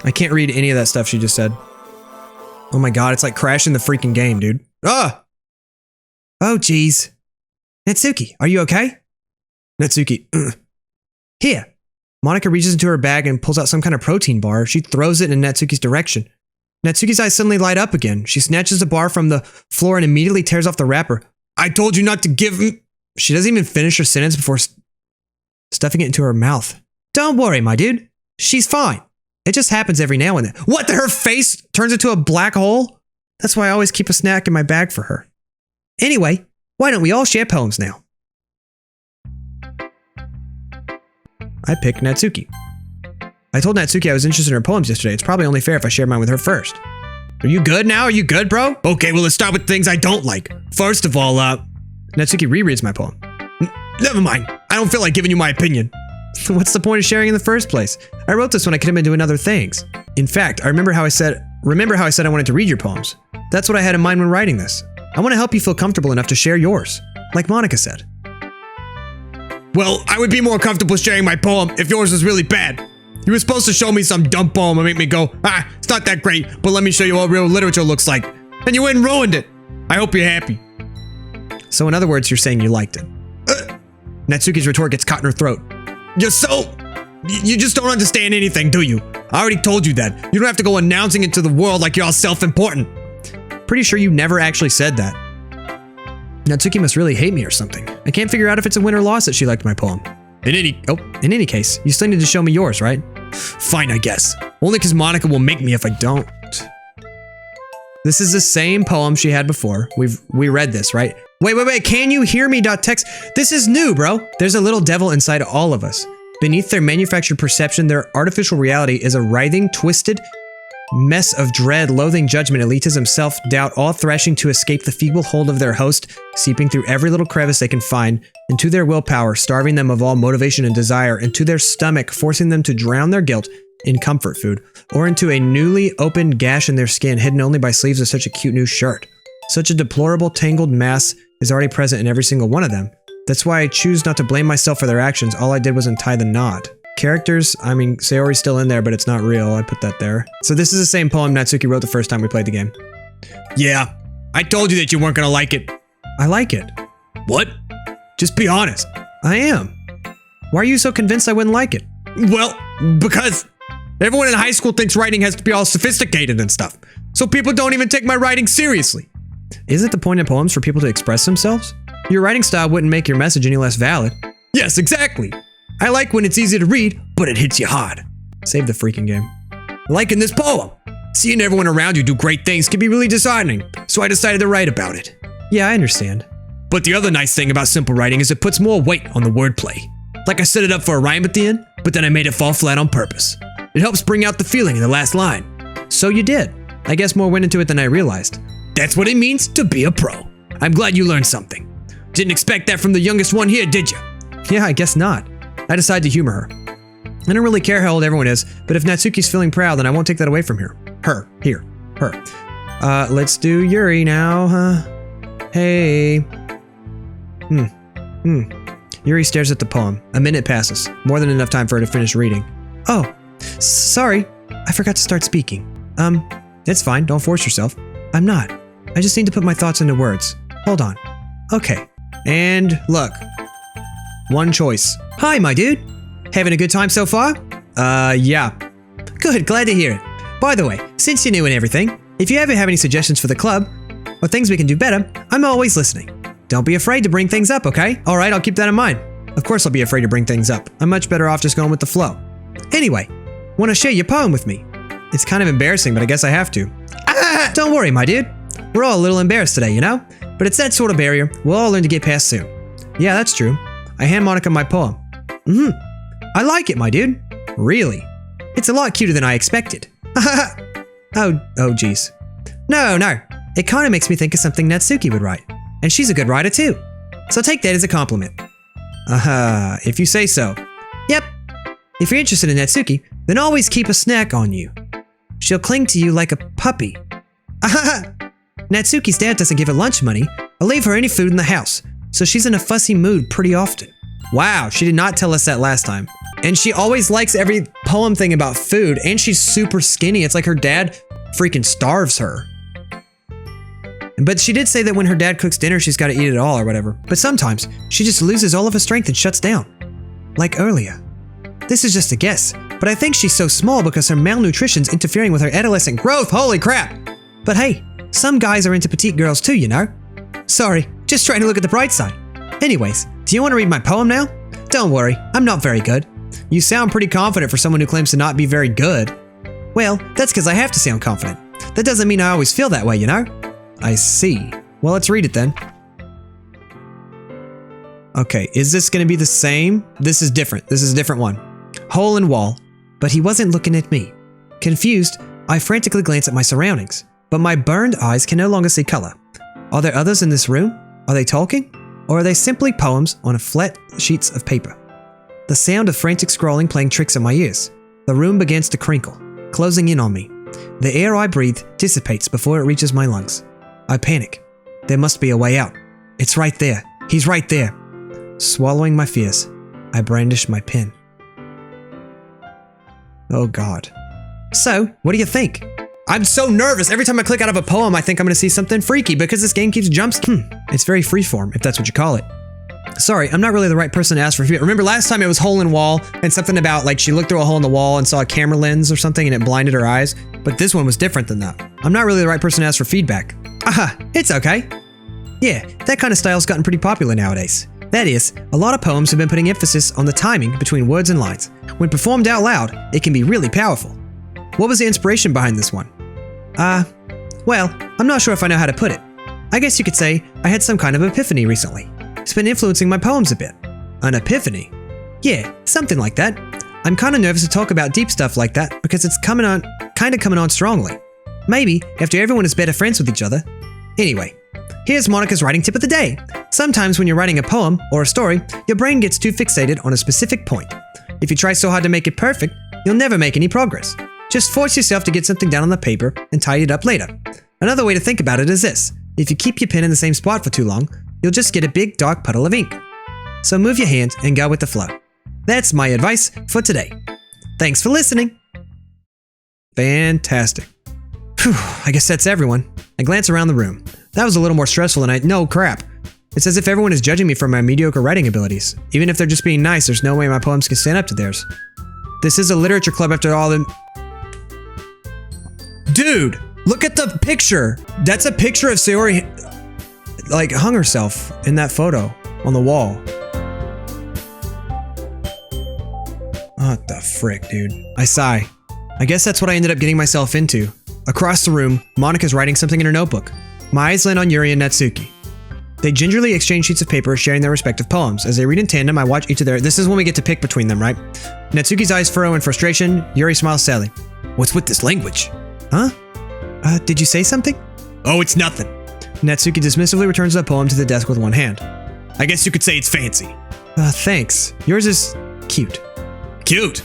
I can't read any of that stuff she just said. Oh my god, it's like crashing the freaking game, dude. Ah! Oh, jeez. Natsuki, are you okay? Natsuki, Here. Monika reaches into her bag and pulls out some kind of protein bar. She throws it in Natsuki's direction. Natsuki's eyes suddenly light up again. She snatches the bar from the floor and immediately tears off the wrapper. I told you not to give me— She doesn't even finish her sentence before stuffing it into her mouth. Don't worry, my dude. She's fine. It just happens every now and then. What? Her face turns into a black hole? That's why I always keep a snack in my bag for her. Anyway, why don't we all share poems now? I picked Natsuki. I told Natsuki I was interested in her poems yesterday. It's probably only fair if I share mine with her first. Are you good now? Are you good, bro? Okay, well, let's start with things I don't like. First of all, Natsuki rereads my poem. never mind. I don't feel like giving you my opinion. What's the point of sharing in the first place? I wrote this when I could have been doing other things. In fact, I remember how I said I wanted to read your poems. That's what I had in mind when writing this. I want to help you feel comfortable enough to share yours, like Monika said. Well, I would be more comfortable sharing my poem if yours was really bad. You were supposed to show me some dumb poem and make me go, it's not that great, but let me show you what real literature looks like. And you went and ruined it. I hope you're happy. So in other words, you're saying you liked it. Natsuki's retort gets caught in her throat. You just don't understand anything, do you? I already told you that. You don't have to go announcing it to the world like you're all self-important. Pretty sure you never actually said that. Natsuki must really hate me or something. I can't figure out if it's a win or loss that she liked my poem. In any case, you still need to show me yours, right? Fine, I guess. Only because Monika will make me if I don't. This is the same poem she had before. We read this, right? Wait, can you hear me? Text. This is new, bro. There's a little devil inside all of us. Beneath their manufactured perception, their artificial reality is a writhing, twisted mess of dread, loathing, judgment, elitism, self-doubt, all thrashing to escape the feeble hold of their host, seeping through every little crevice they can find, into their willpower, starving them of all motivation and desire, into their stomach, forcing them to drown their guilt in comfort food, or into a newly opened gash in their skin, hidden only by sleeves of such a cute new shirt. Such a deplorable, tangled mass is already present in every single one of them. That's why I choose not to blame myself for their actions. All I did was untie the knot. Characters, Sayori's still in there, but it's not real. I put that there. So this is the same poem Natsuki wrote the first time we played the game. Yeah, I told you that you weren't gonna like it. I like it. What? Just be honest. I am. Why are you so convinced I wouldn't like it? Well, because everyone in high school thinks writing has to be all sophisticated and stuff. So people don't even take my writing seriously. Isn't the point of poems for people to express themselves? Your writing style wouldn't make your message any less valid. Yes, exactly. I like when it's easy to read, but it hits you hard. Save the freaking game. Like in this poem. Seeing everyone around you do great things can be really disheartening, so I decided to write about it. Yeah, I understand. But the other nice thing about simple writing is it puts more weight on the wordplay. Like I set it up for a rhyme at the end, but then I made it fall flat on purpose. It helps bring out the feeling in the last line. So you did. I guess more went into it than I realized. That's what it means to be a pro. I'm glad you learned something. Didn't expect that from the youngest one here, did you? Yeah, I guess not. I decided to humor her. I don't really care how old everyone is, but if Natsuki's feeling proud, then I won't take that away from her. Her. Let's do Yuri now, huh? Hey. Yuri stares at the poem. A minute passes. More than enough time for her to finish reading. Oh, sorry. I forgot to start speaking. It's fine. Don't force yourself. I'm not. I just need to put my thoughts into words. Hold on. Okay. And look. One choice. Hi, my dude. Having a good time so far? Yeah. Good, glad to hear it. By the way, since you're new and everything, if you ever have any suggestions for the club, or things we can do better, I'm always listening. Don't be afraid to bring things up, okay? Alright, I'll keep that in mind. Of course I'll be afraid to bring things up. I'm much better off just going with the flow. Anyway, want to share your poem with me? It's kind of embarrassing, but I guess I have to. Don't worry, my dude. We're all a little embarrassed today, you know? But it's that sort of barrier we'll all learn to get past soon. Yeah, that's true. I hand Monika my poem. I like it, my dude. Really? It's a lot cuter than I expected. Oh, geez. No. It kind of makes me think of something Natsuki would write. And she's a good writer too. So take that as a compliment. If you say so. Yep. If you're interested in Natsuki, then always keep a snack on you. She'll cling to you like a puppy. Natsuki's dad doesn't give her lunch money or leave her any food in the house, so she's in a fussy mood pretty often. Wow, she did not tell us that last time. And she always likes every poem thing about food, and she's super skinny. It's like her dad freaking starves her. But she did say that when her dad cooks dinner, she's got to eat it all or whatever. But sometimes, she just loses all of her strength and shuts down. Like earlier. This is just a guess, but I think she's so small because her malnutrition's interfering with her adolescent growth. Holy crap! But hey, some guys are into petite girls too, you know? Sorry, just trying to look at the bright side. Anyways, do you want to read my poem now? Don't worry, I'm not very good. You sound pretty confident for someone who claims to not be very good. Well, that's because I have to sound confident. That doesn't mean I always feel that way, you know? I see. Well, let's read it then. Okay, is this going to be the same? This is different. This is a different one. Hole in wall, but he wasn't looking at me. Confused, I frantically glanced at my surroundings. but my burned eyes can no longer see color. Are there others in this room? Are they talking? Or are they simply poems on flat sheets of paper? The sound of frantic scrolling playing tricks in my ears. The room begins to crinkle, closing in on me. The air I breathe dissipates before it reaches my lungs. I panic. There must be a way out. It's right there. He's right there. Swallowing my fears, I brandish my pen. Oh God. So, what do you think? I'm so nervous. Every time I click out of a poem, I think I'm going to see something freaky because this game keeps jumps. It's very freeform, if that's what you call it. Sorry, I'm not really the right person to ask for feedback. Remember last time it was hole in wall and something about like she looked through a hole in the wall and saw a camera lens or something and it blinded her eyes. But this one was different than that. I'm not really the right person to ask for feedback. Aha, it's okay. Yeah, that kind of style's gotten pretty popular nowadays. That is, a lot of poems have been putting emphasis on the timing between words and lines. When performed out loud, it can be really powerful. What was the inspiration behind this one? Well, I'm not sure if I know how to put it. I guess you could say I had some kind of epiphany recently. It's been influencing my poems a bit. An epiphany? Yeah, something like that. I'm kind of nervous to talk about deep stuff like that because it's coming on strongly. Maybe after everyone is better friends with each other. Anyway, here's Monika's writing tip of the day. Sometimes when you're writing a poem or a story, your brain gets too fixated on a specific point. If you try so hard to make it perfect, you'll never make any progress. Just force yourself to get something down on the paper and tidy it up later. Another way to think about it is this. If you keep your pen in the same spot for too long, you'll just get a big dark puddle of ink. So move your hand and go with the flow. That's my advice for today. Thanks for listening. Fantastic. Phew, I guess that's everyone. I glance around the room. That was a little more stressful than no crap. It's as if everyone is judging me for my mediocre writing abilities. Even if they're just being nice, there's no way my poems can stand up to theirs. This is a literature club after all. Dude, look at the picture. That's a picture of Sayori, like, hung herself in that photo on the wall. What the frick, dude? I sigh. I guess that's what I ended up getting myself into. Across the room, Monika's writing something in her notebook. My eyes land on Yuri and Natsuki. They gingerly exchange sheets of paper, sharing their respective poems. As they read in tandem, I watch each of their... This is when we get to pick between them, right? Natsuki's eyes furrow in frustration. Yuri smiles sadly. What's with this language? Huh? Did you say something? Oh, it's nothing. Natsuki dismissively returns the poem to the desk with one hand. I guess you could say it's fancy. Thanks. Yours is cute. Cute?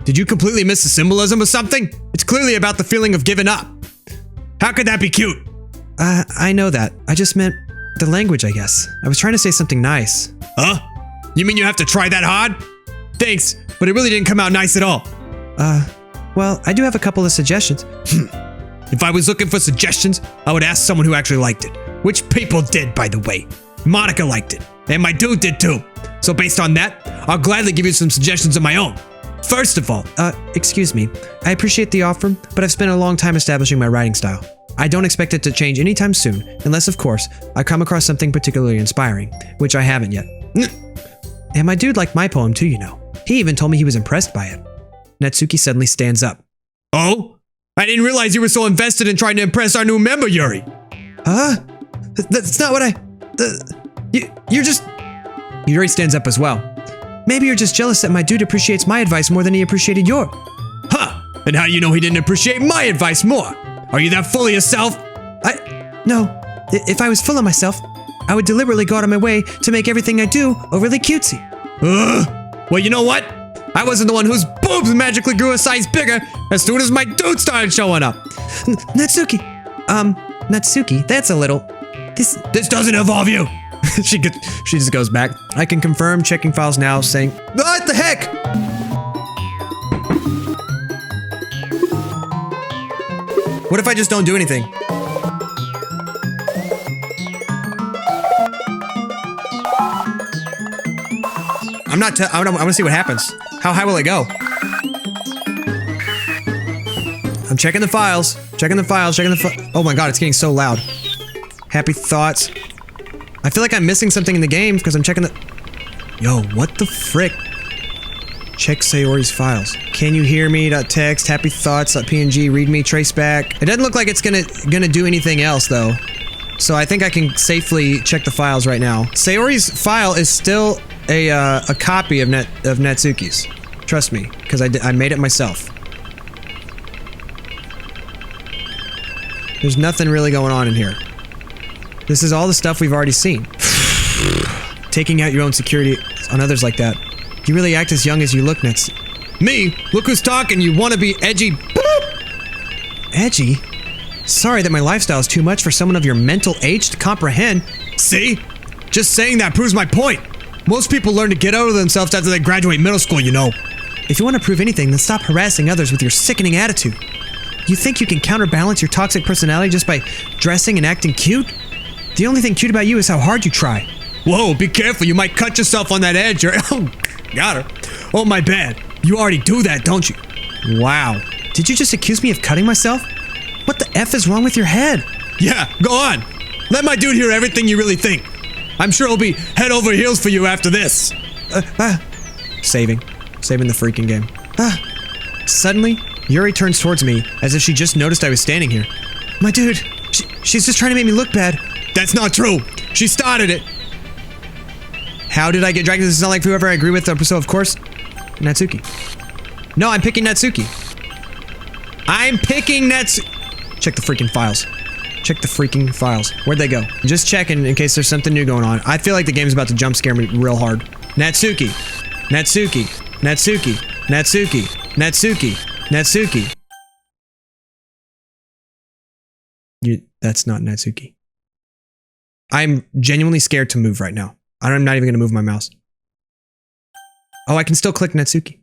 Did you completely miss the symbolism of something? It's clearly about the feeling of giving up. How could that be cute? I know that. I just meant the language, I guess. I was trying to say something nice. Huh? You mean you have to try that hard? Thanks, but it really didn't come out nice at all. Well, I do have a couple of suggestions. If I was looking for suggestions, I would ask someone who actually liked it. Which people did, by the way. Monika liked it, and my dude did too. So based on that, I'll gladly give you some suggestions of my own. First of all, excuse me. I appreciate the offer, but I've spent a long time establishing my writing style. I don't expect it to change anytime soon, unless, of course, I come across something particularly inspiring, which I haven't yet. And my dude liked my poem too, you know. He even told me he was impressed by it. Natsuki suddenly stands up. Oh? I didn't realize you were so invested in trying to impress our new member, Yuri. Huh? That's not what you're just... Yuri stands up as well. Maybe you're just jealous that my dude appreciates my advice more than he appreciated yours. Huh? And how do you know he didn't appreciate my advice more? Are you that full of yourself? No. If I was full of myself, I would deliberately go out of my way to make everything I do overly cutesy. Well, you know what? I wasn't the one whose boobs magically grew a size bigger as soon as my dude started showing up. Natsuki. Natsuki, that's a little... This doesn't involve you. She just goes back. I can confirm, checking files now, saying, what the heck? What if I just don't do anything? I want to see what happens. How high will it go? I'm checking the files. Oh my god, it's getting so loud. Happy thoughts. I feel like I'm missing something in the game because I'm checking the... Yo, what the frick? Check Sayori's files. Can you hear me? .text, happy thoughts, .png, read me, trace back. It doesn't look like it's gonna do anything else though. So I think I can safely check the files right now. Sayori's file is still a copy of Natsuki's. Trust me, because I made it myself. There's nothing really going on in here. This is all the stuff we've already seen. Taking out your own security on others like that. You really act as young as you look, Nets. Me? Look who's talking, you wanna be edgy. Edgy? Sorry that my lifestyle is too much for someone of your mental age to comprehend. See? Just saying that proves my point. Most people learn to get out of themselves after they graduate middle school, you know. If you want to prove anything, then stop harassing others with your sickening attitude. You think you can counterbalance your toxic personality just by dressing and acting cute? The only thing cute about you is how hard you try. Whoa, be careful, you might cut yourself on that edge or oh, got her. Oh, my bad. You already do that, don't you? Wow. Did you just accuse me of cutting myself? What the F is wrong with your head? Yeah, go on. Let my dude hear everything you really think. I'm sure he'll be head over heels for you after this. Saving the freaking game. Suddenly, Yuri turns towards me as if she just noticed I was standing here. My dude, she's just trying to make me look bad. That's not true. She started it. How did I get dragged? Does this sound like whoever I agree with? So of course, Natsuki. No, I'm picking Natsuki. I'm picking Natsuki. Check the freaking files. Check the freaking files. Where'd they go? Just checking in case there's something new going on. I feel like the game's about to jump scare me real hard. Natsuki. Natsuki. Natsuki. Natsuki. Natsuki. Natsuki. That's not Natsuki. I'm genuinely scared to move right now. I'm not even going to move my mouse. Oh, I can still click Natsuki.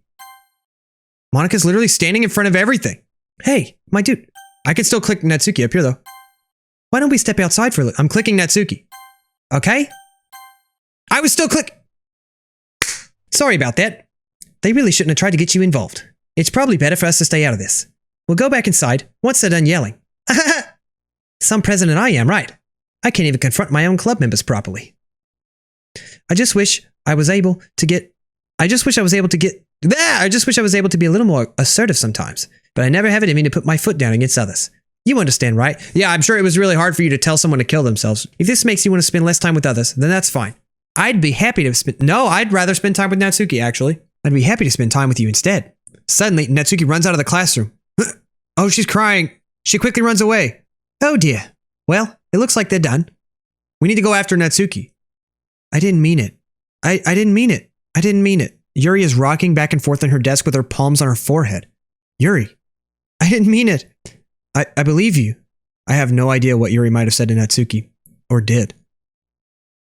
Monika's literally standing in front of everything. Hey, my dude. I can still click Natsuki up here, though. Why don't we step outside for a little? I'm clicking Natsuki. Okay? I was still Sorry about that. They really shouldn't have tried to get you involved. It's probably better for us to stay out of this. We'll go back inside once they're done yelling. Some president I am, right? I can't even confront my own club members properly. I just wish I was able to be a little more assertive sometimes, but I never have it in me to put my foot down against others. You understand, right? Yeah, I'm sure it was really hard for you to tell someone to kill themselves. If this makes you want to spend less time with others, then that's fine. I'd rather spend time with Natsuki, actually. I'd be happy to spend time with you instead. Suddenly, Natsuki runs out of the classroom. Oh, she's crying. She quickly runs away. Oh dear. Well, it looks like they're done. We need to go after Natsuki. I didn't mean it. I didn't mean it. I didn't mean it. Yuri is rocking back and forth on her desk with her palms on her forehead. Yuri, I didn't mean it. I believe you. I have no idea what Yuri might have said to Natsuki. Or did.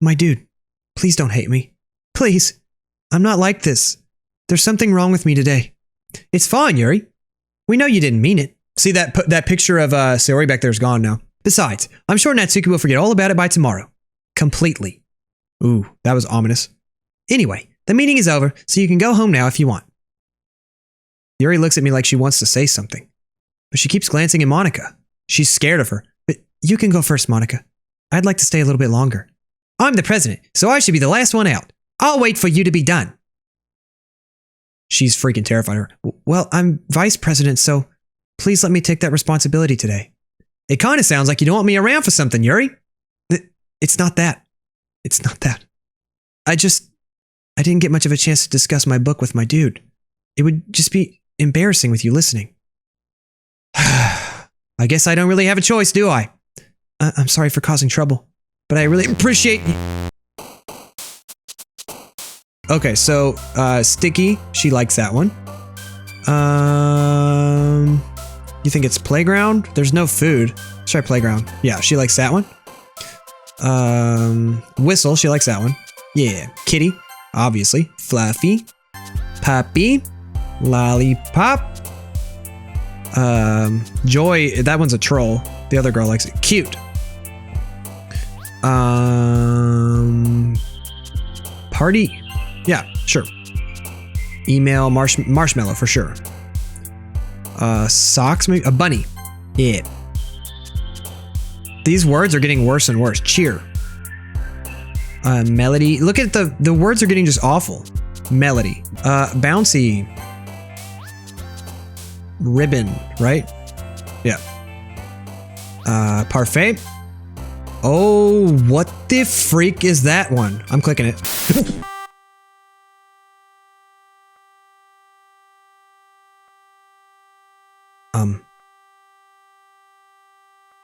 My dude, please don't hate me. Please. I'm not like this. There's something wrong with me today. It's fine, Yuri. We know you didn't mean it. See, that picture of Sayori back there is gone now. Besides, I'm sure Natsuki will forget all about it by tomorrow. Completely. Ooh, that was ominous. Anyway, the meeting is over, so you can go home now if you want. Yuri looks at me like she wants to say something, but she keeps glancing at Monika. She's scared of her. But you can go first, Monika. I'd like to stay a little bit longer. I'm the president, so I should be the last one out. I'll wait for you to be done. She's freaking terrified of her. Well, I'm vice president, so please let me take that responsibility today. It kind of sounds like you don't want me around for something, Yuri. It's not that. It's not that. I didn't get much of a chance to discuss my book with my dude. It would just be embarrassing with you listening. I guess I don't really have a choice, do I? I'm sorry for causing trouble, but I really appreciate you. Okay, so, Sticky, she likes that one. You think it's playground? There's no food. Let's try playground. Yeah, she likes that one. Whistle, she likes that one. Yeah, kitty, obviously. Fluffy. Puppy. Lollipop. Joy, that one's a troll. The other girl likes it. Cute. Party. Yeah, sure. Email, marshmallow for sure. Socks, maybe? A bunny. Yeah. These words are getting worse and worse. Cheer. Melody. Look at the words are getting just awful. Melody. Bouncy. Ribbon, right? Yeah. Parfait. Oh, what the freak is that one? I'm clicking it.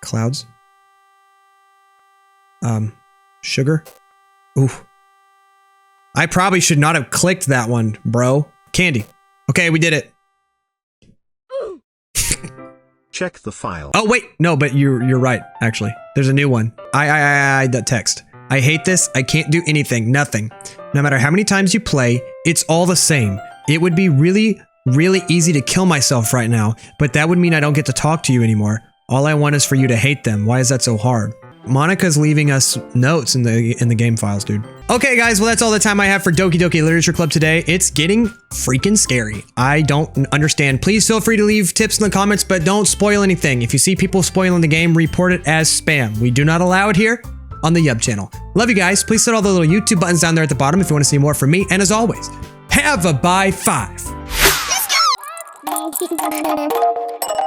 Clouds. Sugar. Ooh. I probably should not have clicked that one, bro. Candy. Okay, we did it. Check the file. Oh wait, no, but you're right. Actually, there's a new one. That text. I hate this. I can't do anything. Nothing. No matter how many times you play, it's all the same. It would be really, really easy to kill myself right now, but that would mean I don't get to talk to you anymore. All I want is for you to hate them. Why is that so hard? Monika's leaving us notes in the game files, dude. Okay, guys, well, that's all the time I have for Doki Doki Literature Club today. It's getting freaking scary. I don't understand. Please feel free to leave tips in the comments, but don't spoil anything. If you see people spoiling the game, report it as spam. We do not allow it here on the Yub channel. Love you guys. Please hit all the little YouTube buttons down there at the bottom if you want to see more from me. And as always, have a bye 5. Let's go!